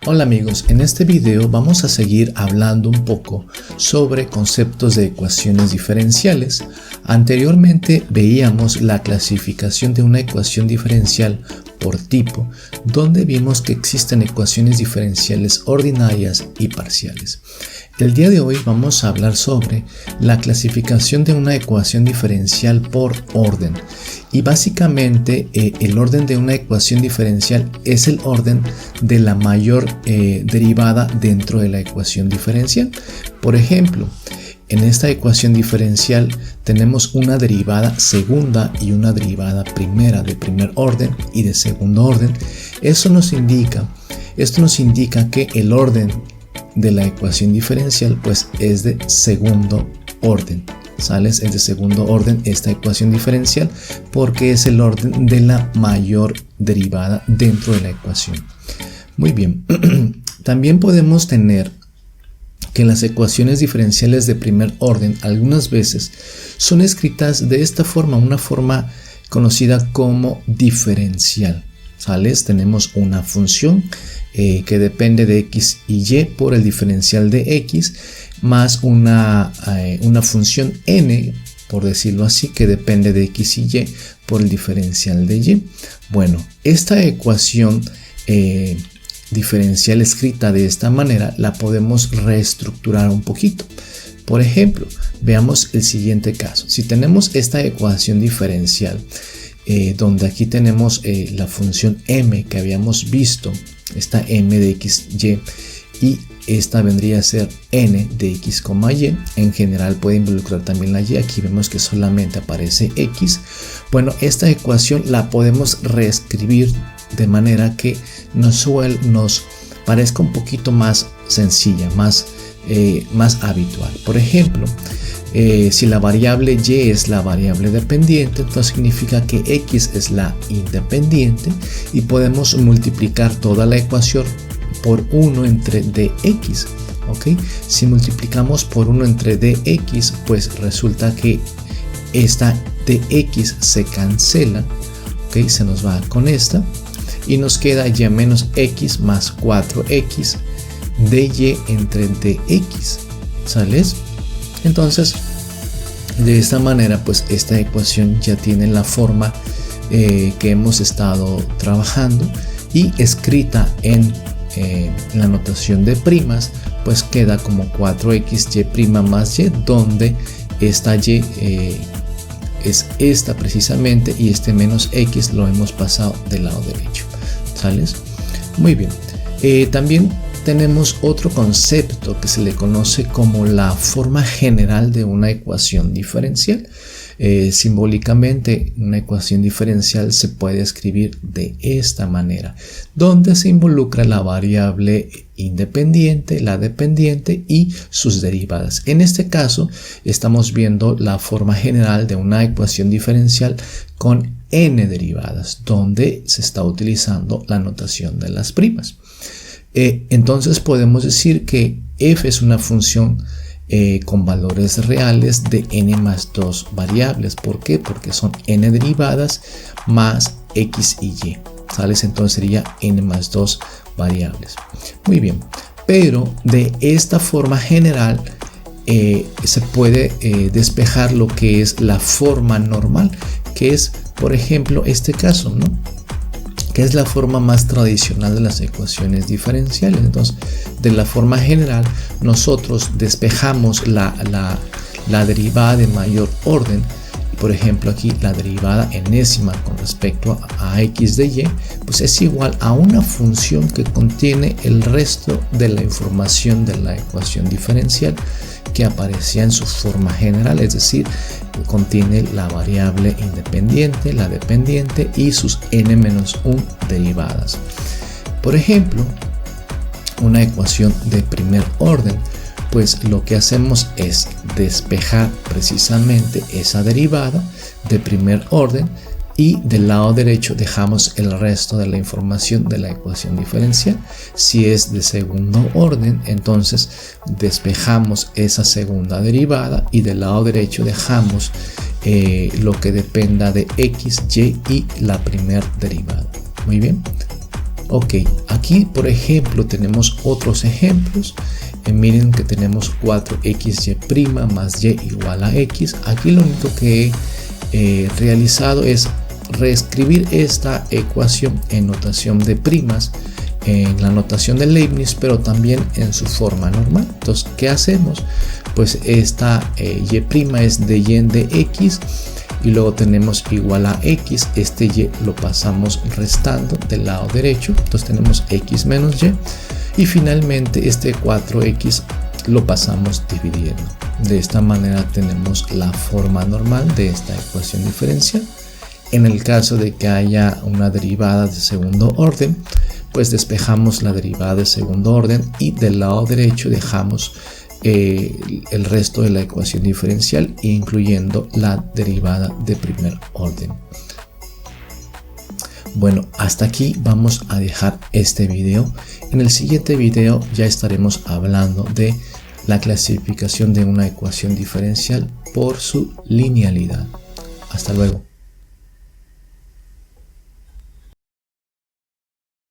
Hola amigos, en este video vamos a seguir hablando un poco sobre conceptos de ecuaciones diferenciales. Anteriormente veíamos la clasificación de una ecuación diferencial por tipo, donde vimos que existen ecuaciones diferenciales ordinarias y parciales. El día de hoy vamos a hablar sobre la clasificación de una ecuación diferencial por orden. Y básicamente el orden de una ecuación diferencial es el orden de la mayor derivada dentro de la ecuación diferencial. Por ejemplo, en esta ecuación diferencial tenemos una derivada segunda y una derivada primera de primer orden y de segundo orden. Esto nos indica que el orden de la ecuación diferencial pues es de segundo orden. Es de segundo orden esta ecuación diferencial porque es el orden de la mayor derivada dentro de la ecuación. Muy bien, también podemos tener que las ecuaciones diferenciales de primer orden algunas veces son escritas de esta forma, una forma conocida como diferencial. Tenemos una función que depende de x y y por el diferencial de x, más una función n, por decirlo así, que depende de x y y por el diferencial de y. Bueno, esta ecuación diferencial escrita de esta manera la podemos reestructurar un poquito. Por ejemplo, veamos el siguiente caso. Si tenemos esta ecuación diferencial, donde aquí tenemos la función m que habíamos visto, esta m de x, y esta vendría a ser n de x, y. En general puede involucrar también la y. Aquí vemos que solamente aparece x. Bueno, esta ecuación la podemos reescribir de manera que nos parezca un poquito más sencilla, más habitual. Por ejemplo, si la variable y es la variable dependiente, entonces significa que x es la independiente y podemos multiplicar toda la ecuación por 1 entre dx. ¿Okay? Si multiplicamos por 1 entre dx, pues resulta que esta dx se cancela, ¿okay? Se nos va con esta y nos queda y menos x más 4x dy entre dx. ¿Sales? Entonces, de esta manera, pues esta ecuación ya tiene la forma que hemos estado trabajando, y escrita en la notación de primas, pues queda como 4xy' más y, donde esta y es esta precisamente, y este menos x lo hemos pasado del lado derecho. ¿Sales? Muy bien. También tenemos otro concepto que se le conoce como la forma general de una ecuación diferencial. Simbólicamente, una ecuación diferencial se puede escribir de esta manera, donde se involucra la variable independiente, la dependiente y sus derivadas. En este caso, estamos viendo la forma general de una ecuación diferencial con n derivadas, donde se está utilizando la notación de las primas. Entonces podemos decir que f es una función con valores reales de n más 2 variables. ¿Por qué? Porque son n derivadas más x y y. Entonces sería n más 2 variables. Muy bien, pero de esta forma general se puede despejar lo que es la forma normal, que es, por ejemplo, este caso, ¿no? Que es la forma más tradicional de las ecuaciones diferenciales. Entonces, de la forma general, nosotros despejamos la derivada de mayor orden. Por ejemplo, aquí la derivada enésima con respecto a x de y, pues es igual a una función que contiene el resto de la información de la ecuación diferencial que aparecía en su forma general, es decir, contiene la variable independiente, la dependiente y sus n-1 derivadas. Por ejemplo, una ecuación de primer orden, pues lo que hacemos es despejar precisamente esa derivada de primer orden, y del lado derecho dejamos el resto de la información de la ecuación diferencial. Si es de segundo orden, entonces despejamos esa segunda derivada y del lado derecho dejamos lo que dependa de x, y la primera derivada. Muy bien. Ok, aquí por ejemplo tenemos otros ejemplos. Miren que tenemos 4xy' más y igual a x. Aquí lo único que he realizado es reescribir esta ecuación en notación de primas, en la notación de Leibniz, pero también en su forma normal. Entonces, ¿qué hacemos? Pues esta y' es de y de x, y luego tenemos igual a x. Este y lo pasamos restando del lado derecho, entonces tenemos x menos y, y finalmente este 4x lo pasamos dividiendo. De esta manera tenemos la forma normal de esta ecuación diferencial. En el caso de que haya una derivada de segundo orden, pues despejamos la derivada de segundo orden y del lado derecho dejamos el resto de la ecuación diferencial, incluyendo la derivada de primer orden. Bueno, hasta aquí vamos a dejar este video. En el siguiente video ya estaremos hablando de la clasificación de una ecuación diferencial por su linealidad. Hasta luego.